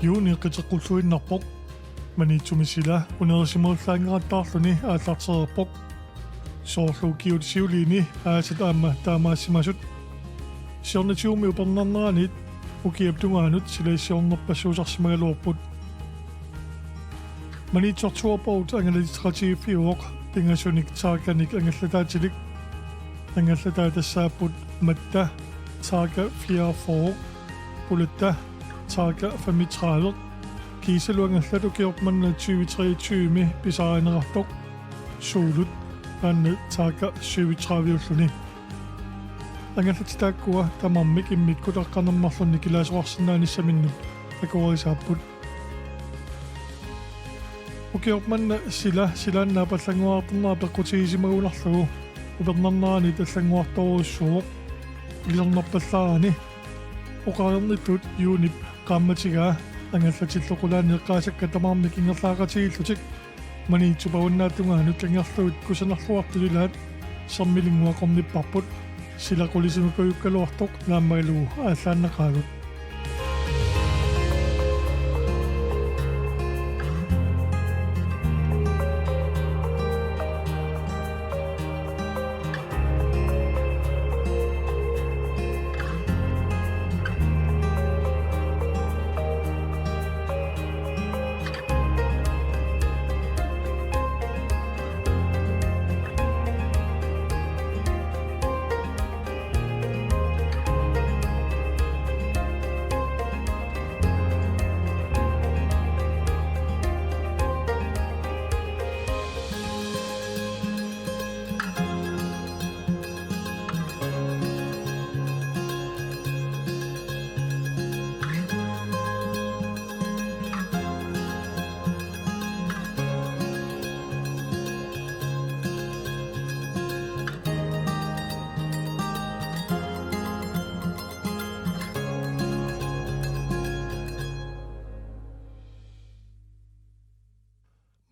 юуни qitеққуллуиннарпоқ маниитсумисила унерисиморлаангератаарлуни ааллартерерпоқ соорлуукиутисиулиини аасат аама таамаассимасут сиорнатиуми упернарнеранит укиаптунгаанут силаиссиорнерпассуусарсимагалуарпут маниитсортуарпаут ангалитиқатигиффиуоқ пингасуник тааканик ангаллатаатилик ангаллатаатассааппут матта таaka 44 пулатта таaka 35 кисалуангерлату киорпманна 2023ми писараанерартоқ суулут аанна таaka 37уллуни ангаллатитааккуа тамармик иммиккутеққанермарлунни килаасоқарсинааниссаминнут акуарисааппут укиорпманна силааннаа паллангуаартернаа пеққутигисимагуларлугу упернарнерани таллангуарторуссуоқ илернерпаллаарани оқаерниттут юунип qaammatигаа ангаллатиллоқулаани эққаасакка тамаармик ингерлаагатигиллутик маниитсупавуннаатунгаанут ангерлуит кусанерлуартулилаат сэрмилингуақорниппарпут силақулисимукаюккалуартоқ нааммагалугу ааллааннеқаагут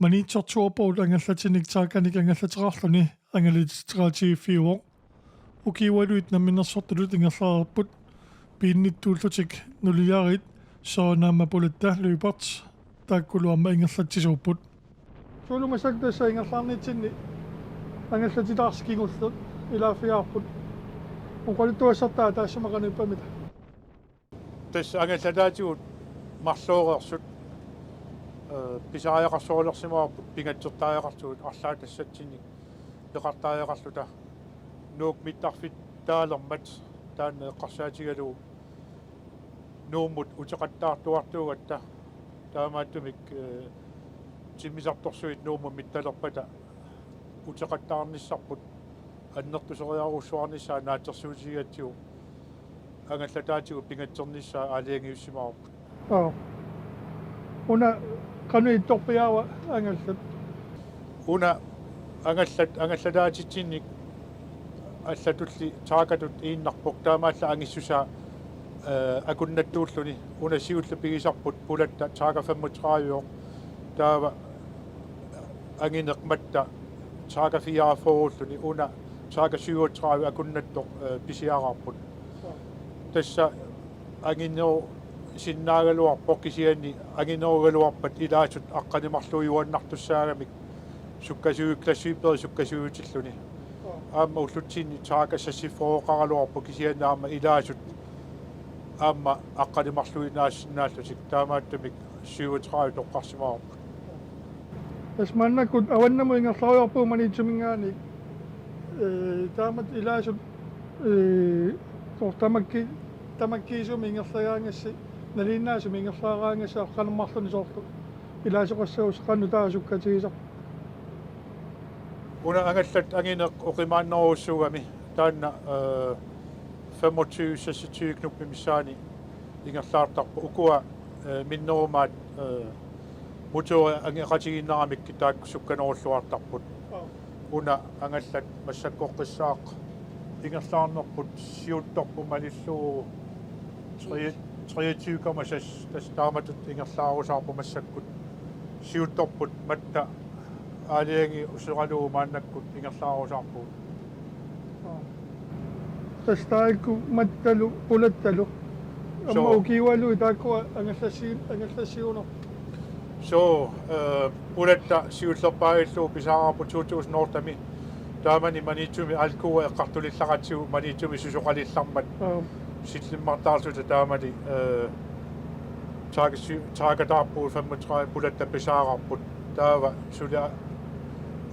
маниитсортуарпаут ангаллатиник тааканик ангаллатерарлуни ангалитиқатигиффиуоқ укиуалуит намминерсортулут ингерлаарпут пиинниттууллутик нулиарит соонаама пулатта люпарт тааккулуарма ингерлатсисууппут суулумасактасса ингерлаарнитсинни ангаллатитаарскигуллут илаафиаарпут уқалуттуассартаа таассамақаниппамита тас ангаллатаатигут марлоорерсут писааяқарсуулерсимаарпут пингатсертааяқартуут арлаа тассатсиник пеқартааяқарлута нуук миттарфит таалермат таанне эққарсаатигалу нууммут утеқаттаартуартуугатта таамааттумик тиммисарторсуит нуумма митталерпата утеқаттаарниссарпут аннертусериаруссуарниссаа наатерсуутигатсиу ангаллатаатигу пингатсерниссаа аалиангиуссимаарпут уна кануитторпиаава ангаллат уна ангаллатаатитсинник аллатулли таакатут ииннарпоқ таамаалла ангиссуса акуннаттууллуни уна сиулла пигисарпут пулатта таага 35 таава ангинеқматта таага 44уллуни уна таага 37 акуннаттоқ писиараарпут тасса ангиннеу синнаагалуарпоқ кисианни агинеругалуарпат илаасут аққанимарлуйуаннартуссаагамик суккасуиклассуиппери суккасуутиллуни аама уллутсинни таага сассиффооқаралуарпо кисианнаама илаасут аама аққанимарлуинаассиннааллутик таамааттамик 37 тоққарсимаарпут тасманнакут аваннаму ингерларуйарпуу маниитсумингаани таамат илаасут тамаккиисуми ингерлагаангасси налиннаасуми ингерлаараангасаа канаммарлуни соорту илаасоқассаус канну таасуккатигисар уна ангаллат ангинеқ оқимааннеруссуугами таанна 25 26 кнуппи миссаани ингерлаартарпу укуа миннерумаат мутуа ангеқатигиннарамикки таакку сукканеруллуартарпут уна ангаллат массаккоққиссаақ ингерлаарнерпут сиутторпу малиллуу 23,6 тас тааматут ингерлаарусаарпу массаккут сиутторпут матта аалианги усералуу мааннаккут ингерлаарусаарпу тастаикку матталу пулатталу Amma ukiwalu taakua angallassiuno. So puletta siullerpaillu pisaarpu 2008 taamani manitsumi alkua eqqartulillaqatsiu manitsumi susoqalillarmat sillimmartaarsuta taamani taakataarpuu 35 puletta pisaararput taava sula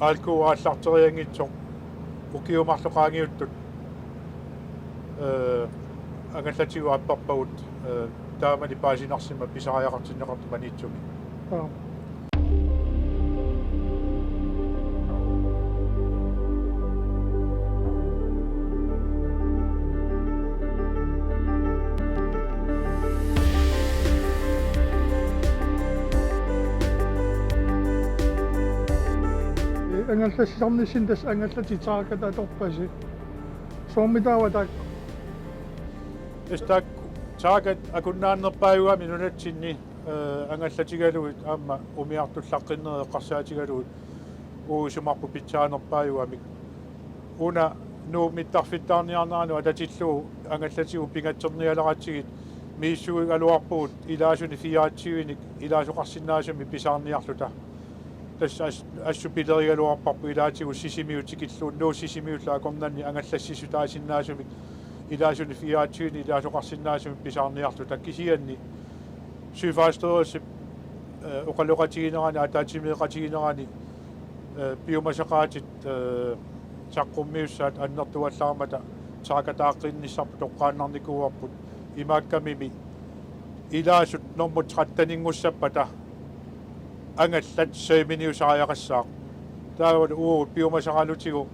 alkua allarteriangitsoq ukiumarloqaangiuttut angallatiu apparpagut taamani paasinarsima pisariaqartinneqartu manitsumi Angallasisarnissin tas angallati torpasi. Soommitaawa taak. Estak taakat akunnaannerpaayuami nunatsinni angallatigaluit aamma umiartullaqqinner eqqarsaatigaluit uusumarpu pitsaanerpaayuami una nuumittarfittaarniarnaanu atatillu angallatiu pingatsernialaqatsigit miissuig aluarpuut ilaasuni fiaatsiuinik ilaasuqarsinnaasumi pisaarniarluta tas assupilerigaluarparpu ilaatigu sisimiutikilluun nuu sisimiulla akornanni angallassisu taasinnaasumi ilaasuni fiaatsiuini ilaasuqarsinnaasumi pisaarniarluta kisianni syfaasterusip uqalluqatiginerani ataatimiiqatiginerani piumasaqaatit saqqummiussaat annertuallaarmata saakataaqqinnisarpu toqqaannarnikuuarput imaakkamimi ilaasut normut qattaningussapata angallat seeminiusariaqassaaq taawat piumasaqalutigu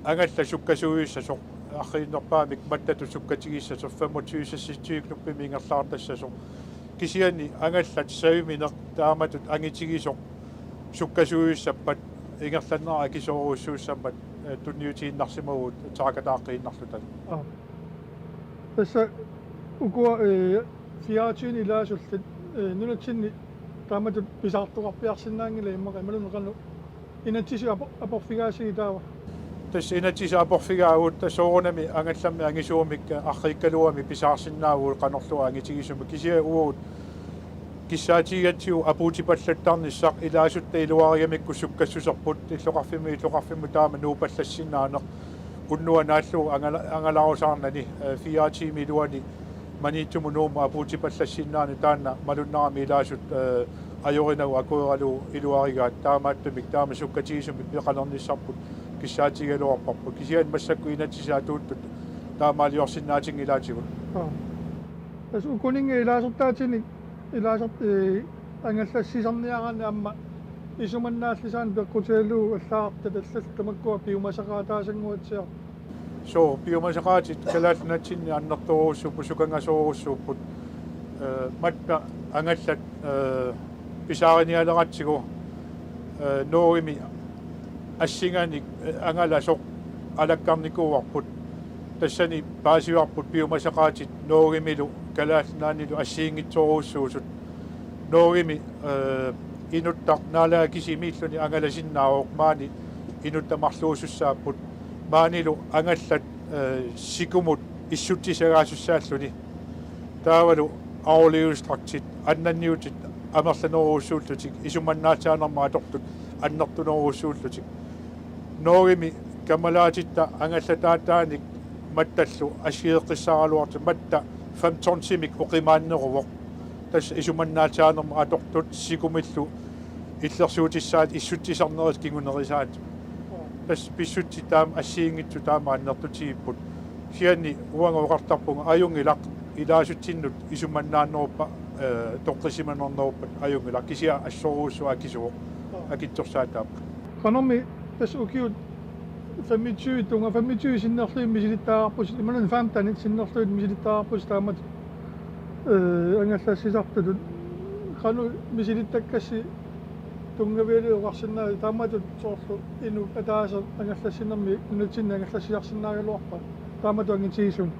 angalla sukkasuuissasoq arriinnerpaamik mattatu sukkatigissa 25 mingerlaartassasoq kisianni angallat seemineq taamatut angitigisoq sukkasuuissappat ingerlannera akisoruussuussammat tunniutiinnarsimaguut taakataaqqiinnarlutat Tässä ukua fiaatsiin ilaasullit nunatsinni taamatut pisartuqarpiarsinnaangile immaqimalunneqannu inatsisi aporfigaasigi taawa. Tas inatsisi aporfigaaguut tasoorunami angallammi angisuumik arriikkaluami pisaarsinnaaguul qanorlua angitigisumi kisia uut kissaatigatsiu apuutipallattarnissaq ilaasutta iluariamikku sukkassuserput illoqarfimu taama nuupallassinaaneq unnua naallu angalarusaarnani fiaatiimi luani manitsumu nuuma apuutipallassinnaani taanna malunnarami ilaasut ajorinagu akueralu iluarigaat taamaattumik taama sukkatigisumi piqalernisarput kissaatigaluarparpu kisian massakku inatsisaatuuttut taamaaliorsinnaating ilaatigut Tas ukuninge ilaasurtaatini ilaasart angallassisarniaqanni amma isumannaallisaan peqqutiallu allaarta tallattamakkua piumasaqaataasanguatsiaq so piumasaqaatit kalaalnatsinni annertoruussuuppu sukangasoruussuupput matta angallat pisaarinialeratsigu noorimi assingani angalasoq alakkarnikuuarput tassani paasiuarput piumasaqaatit noorimilu kalaalnaanilu assiingitsoruussuusut noorimi inuttaq naalaa kisimiilluni angalasinnaaroq maani inuttamarluusussaaput maanilu angallat sikumut issuttisagaasussааллуни таавалу аулиустraktit аннанниутит амерланеруусsuullutik исуманнаатсаанерма атортут аннертунеруусsuullutik ноорими камалаатитта ангаллатаатааник матталлу асиеққиссаралуарти матта 15-мик оқимааннеруво тас исуманнаатсаанерма атортут сикумиллу иллерсуутиссаат иссутсисарнерис кигунерисаат тас писсутти таам ассиингитсу таама аннертутигиппут сианни уангоқартарпунга аюнгилақ илаасутсиннут исуманнааннеруппа тоққисиманернеруппат аюнгилақ кисиа ассорууссуа кисуо акитсорсаатаап qanormi tas ukiut 25 tunga 25 sinnerluim misilittaarpus imanan 15 sinnerluim misilittaarpus taamat angallassisartutut qanu misilittakassi tungaviluuqarsinnaa taamatut soorlu inu ataasa angallassinnermi nutsinna angallassiarsinnaagaluarpa taamatu angitigisun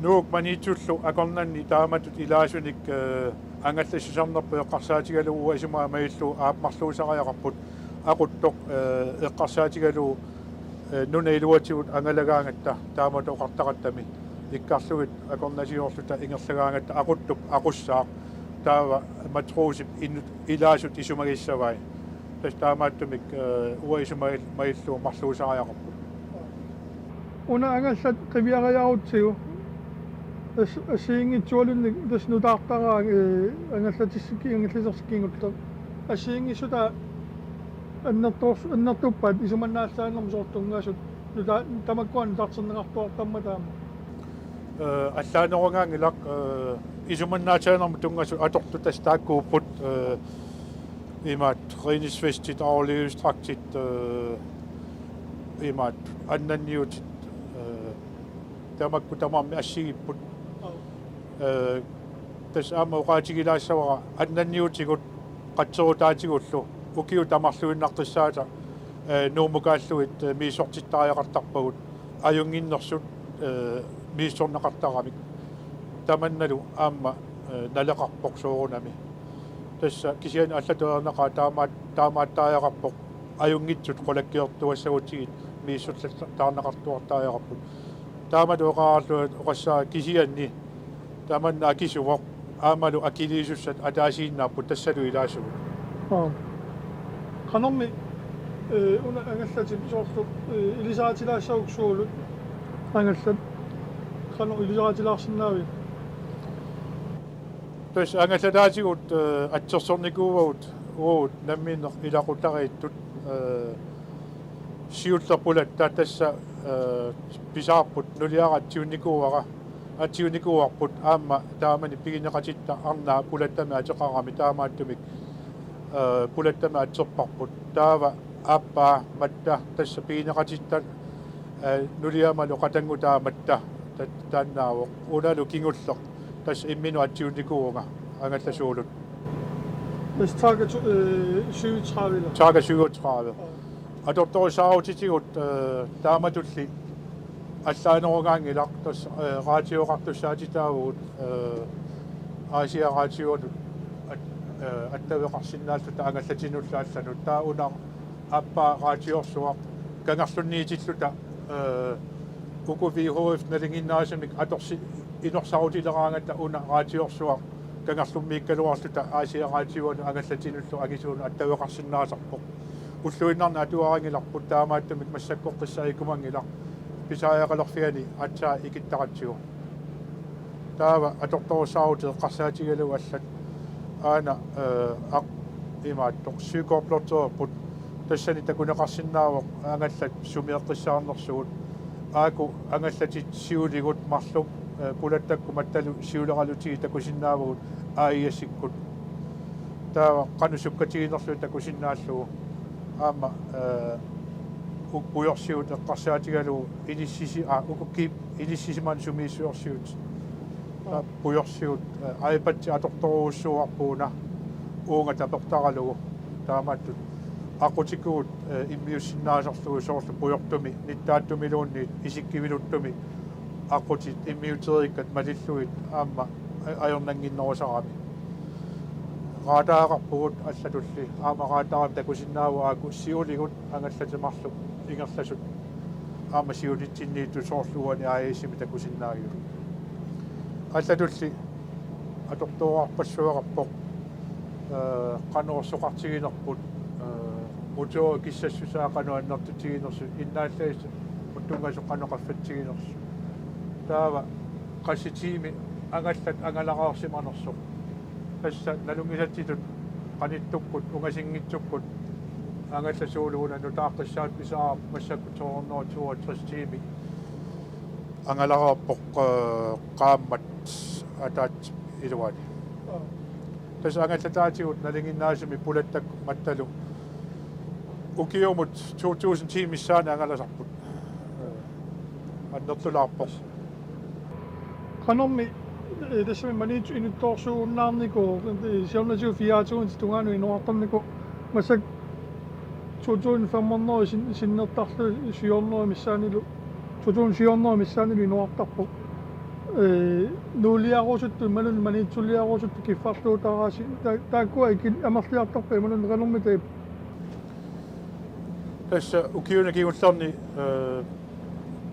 nuuk manitsullu akornanni taamatut ilaasunik ангаллассусарнерпу эққарсаатигалуу исумаа маиллу аапмарлуусариақарпут aquttoq eqqarsaatigalu nuna iluatigut angalagaangata taamatu oqartaqattami иккарлугит акорнасиорлута ингерлагаангатта aquttup aqussaaq таава матроусип илаасут исумагиссавай тас таамааттумик уаисумагил маиллуу марлуусариақарпут уна ангаллат қивиариарутсигу асиингитсуалунник тас нутаартараа ангаллатиссики ангаллисерсикингутта асиингиссута аннертуппат исуманнааллаангорм соортунгаасут нута тамаккуан тартсернеқартуартамма таама аллаанеругаангилақ исуманнаатаанерму тунгасу аторту тас тааккууппут имаат ринисвестит авлиустрактит имаат аннанниутит тамакку тамаамми ассигиппут тас аама уqaатигилаассавара аннанниутигут қатсерутаатигуллу укиу тамарлуиннартиссаата нуумукааллуит миисортиттариақартарпагут аюнгиннэрсут мииссорнеқартарамик таманналу аама налеқарпоқ соорунами тасса кисиани аллатуернеқаа таамааттариақарпоқ аюнгитсут қолаккиортуассагутигит мииссурлаттаарнеқартуартариақарпут таамалу оқаарлуат оқассаа кисианни таманна акисувоқ аамалу акилиисуссат атаасииннааппут тассалу илаасугу канорми уна ангаллати соорту илисаатилаассаугсуулут ангаллат канор илисаатилаарсинаави тас ангаллатаатигут атсерсорникуугут уут намминнер илақутарииттут сиуллерпулат таатасса писаарпут нулиаратсиунникууара атсиунникууарпут аама таамани пигинеқатитта арнаа пулаттами атеқарами таамааттумик пулаттами атсерпарпут таава аппаа матта тасса пигинеқатитта нулиамалу қатангутааматта тааннаавоқ уналу кингуллеқ тас иммину атсиунникуунга ангалласуулут тас тага 37 тага 37 адорторисааутитигут тааматулли аллаанеругаангилақ тас раатиоқартуссаатитаагуут аасиа раатиуанут аттавеқарсинааллута ангаллатинуллаалланут таа аппаа раатиорсуақ кангарлунниитиллута укувиихоиф налингиннаасамик аторси инорсарутилераангата уна раатиорсуақ кангарлуммииккалуарлута аасиа раатиуану ангаллатинуллу агисууну аттавеқарсинаасарпоқ уллуиннарна атуарангиларпут таамааттумик массаккоққиссаикумангилар писааяқалорфиани атсаа икиттаратсигу таава аторторусаарутеэ қарсаатигалу аллат аана ақ имааттоқ сюкорплоттерпут тассани такунеқарсинаавоқ ангаллат сумиэққиссаарнерсугут ааку ангаллатит сиулигут марлу пулаттакку матталу сиулералутиги такусиннаавгут аиассиккут таава қанусуккатигинерлу такусиннааллугу аама укуйорсиут эққарсаатигалу иниссиси укукки иниссисиман сумииссуорсиут пуйорсиут айпатти аторторуussуарпууна уунга тапертаралугу таамааттут aqutikkuut immiussиннаасарлугу соорлу пуйортуми ниттааттумилуунни исиккивилуттуми aqutit immiuтериккат малиллуит аама ajornanginnerusarami raataaqarpugut аллатулли аама раатаарам такусиннааву ааку сиулигут ангallatimarlu ингерласут аама сиулитсинниитту соорлуани аисими такусиннаагиу аллатулли аторторуарпассуақарпоқ кануорсоқартигинерпут мутоо киссассусаақануаннартутигинерсу иннааллаису уттунгасоқанеқарфатсигинерсу таава qassitiimi ангаллат ангалараорсиманерсоқ тасса налунгисатситут qanittukkut ungasinngitsukкут ангалласуулугуна нутааққиссаат писаа массаккуторнерутуа тристими ангалараарпоқ qaammat атаат илуани тасса ангаллатаатигут налингиннаасими пулаттак матталу укиумут 2010 миссаана ангаласарпут аннертулаарпоқ канорми тассами манит инутторсууннаарнику сиорнасу фиаатуун тунгану инуартарнику масак 2015 синнертарлу сиорноо миссаанилу 2014 миссаанилу инуартарпу нулиарусутту малун манитсулиарусутту киффарлуутаараси тааккуа икил амерлиартарпа малун ранорми таип тасса укиунакигуллерни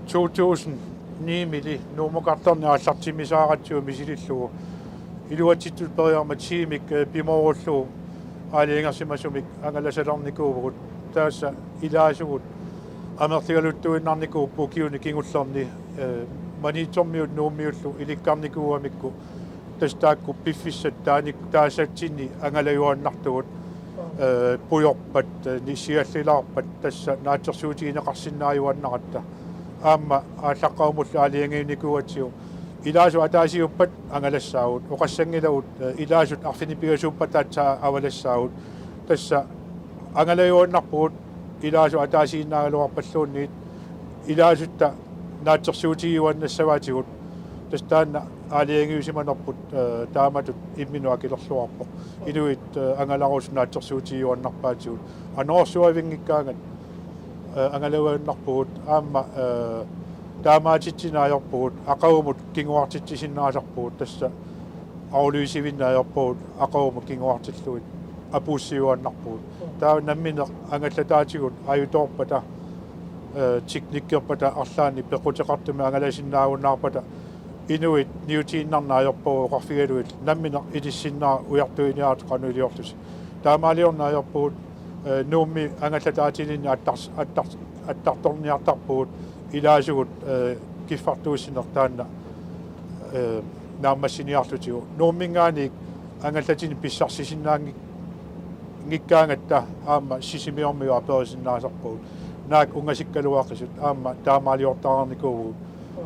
2000 niimili nuumukartorniaallartimisaaqatsiu misilillugu iluatittut periarma tiimik pimorullugu aaliingersimasumik angalasalarnikuuvugut taassa ilaasugut amertigaluttuinnarnikuuppu kiuni kingullerni maniitormiut nuummiullu ilikkarnikuuamikku tastaakku piffissat taasatsinni angalajuannartugut pujorpat nissiallilaarpat tassa naatsersuutigineqarsinnaajuannaqatta aamma ааllaqqaumulla aaliangiinnikuuatsiu ilaasu ataasiuppat angalassaagut oqassangilagut ilaasut arfinipigasuuppataatsaa avalassaagut tassa angalajuannarpugut ilaasu ataasiinnaagaluarpalluunniit ilaasutta naatsersuutigiuannassavaatigut tastaanna aaliangiusimanerput taamatut imminuakilerluarpo iluit angalarus naatsersuutigiuannarpaatigut anorsuavingikkaangat angalajuannarpugut aamma taamaatitsinaayorpugut aqavumut kinguartitsisinnaasarpugut tassa auluisivinnaajorpugut aqavumut kinguartilluit apuussiuannarpugut taa nammine angallataatigut ajutorpata tiknikkerpata arlaani pequteqartumi angalasinnaagunnaarpata inuit niutiinnarnaajorpugu qarfigaluit nammine ilissinnaa ujartuiniaat qanuiliortus taamaaliornaajorpugut nuummi angallataatininni attartorniartarpugut ilaasugut kiffartuussinertaanna naammassiniarlutigu nuummingaani angallatini pissarsisinnaangi ngikkaangatta aamma sisimiormiu aperisinnaasarpugut naak ungasikkaluaqisut aamma taamaaliortaarnikuugu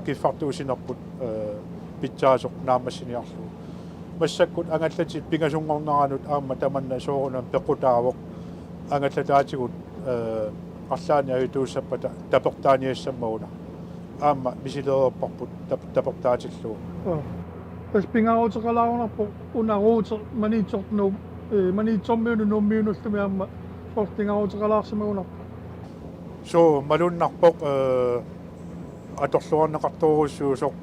kiffartuusinerput pitsaasuq naammassiniarlugu massakkut angallatit pingasungornaranut aamma tamanna soorunam pequtaavoq angallataatigut arlaani ajituussapata tapertaaniassammauna aamma misileerparput tapertaatillugu tas pingaruuteqalaarunarpo unaruute maniitsortnu maniitsormiunu nuummiunullumi aamma sortingaruuteqalaarsimagunarpo so malunnarpoq atorluarneqartoruussuusoq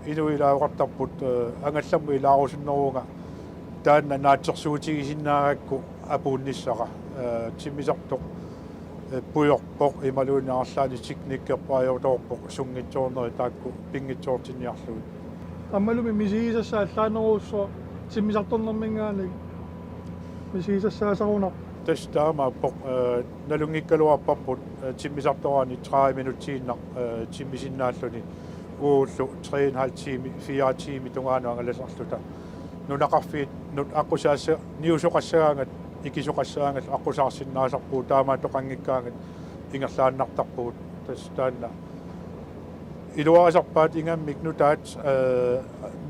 iluilaaruqartarput angallammu ilaarusunneruunga taanna naatsersuutigisinnaagakku apuunnissaqa timmisartoq pujorpoq imaluunnaarlaani tiknikkerpaajotorpoq sungitsoorneri taakku pingitsoortinniarlugut ammalumi misigisassa allaaneruusso timmisartornermingaani misigisassaasarunarpo tastaamaappoq nalungikkaluarparput timmisartoraani 30 minutiinnar timmisinnaalлуни uullu 3,5 tiimi 4 tiimi tungaanu angalasarluta nunaqarfiit nut aqusaassa niusoqassagaangat ikisoqassagaangat aqusaarsinnaasarpuu taamaatoqanngikkaangat ingerlaannartarpugut tastaanna iluarasarpaat ingammik nutaat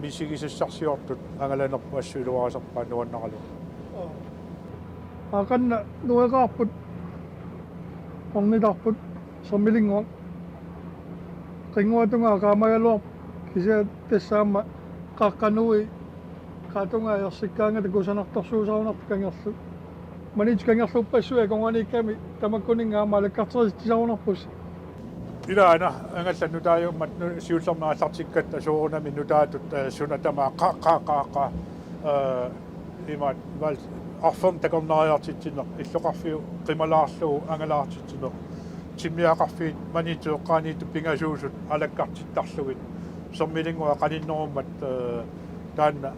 misigisassarsiortut angalanerpu assu iluarasarpaat nuannaqalu aqanna nueqaarput ornitarput sermilinguaq qinguatunga qaamagaluar kisia tassaamma qaqqanui qaatunga yersikkaangata kusanartorsuusarunartu kangerlu manit kangerluppassuya konganiikkami tamakkuninga aamma alakkarteristisarunarpus ilaana angallannutaajummat siullernaаллартиккат асуурунами нутаатут сунатама qaqqaqqaqqa имат вал арферн такорнариартитсинер иллоқарфиу қималаарлугу ангалаартитсинер тиммиақарфиит манитеэққаанииту пингасуусут алаккартиттарлугит сермилингуа қаниннеруммат таанна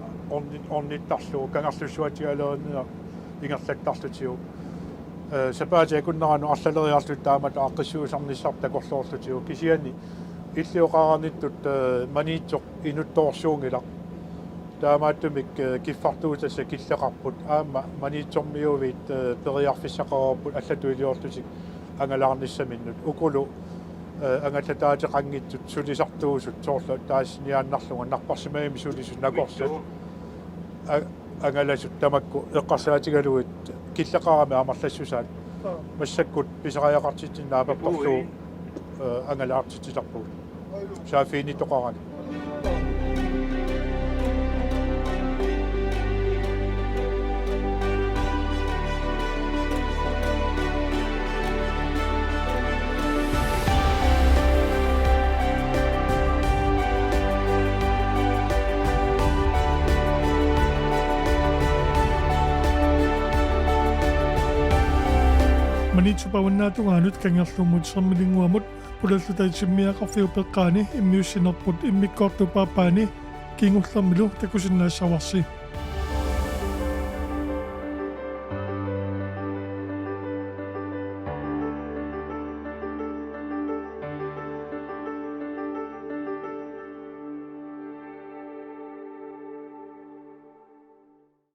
орниттарлугу кангерлуссуатигалернеа ингерлаттарлутиу сапаати акуннерану арлалериарлут таамат ааққиссуусарниссар такорлоорлутиу кисиани иллиоқараниттут маниитсоқ инутторсуунгилақ таамааттумик киффартуутасса киллеқарпут аама маниитсормиувит периарфиссақарпут аллатуилиорлутик ангалаарниссаминнут укулу ангаллатаатеқангитсут сулисартуусут соорлу таассиниааннарлунга нарпарсимаими сулисут накорсат ангаласут тамакку эққарсаатигалуит киллеқарами амарлассусаат массаккут писариақартитсиннаапаппарлуу ангалаартитсисарпут саафиини тоқарани manitsupawannaatugaanut kangerlumut sermilinguamut pulallutai simmiaqarfiupeqqaani immiussinerput immikkortu paappaani kiingullermilu takusinnaassawarsi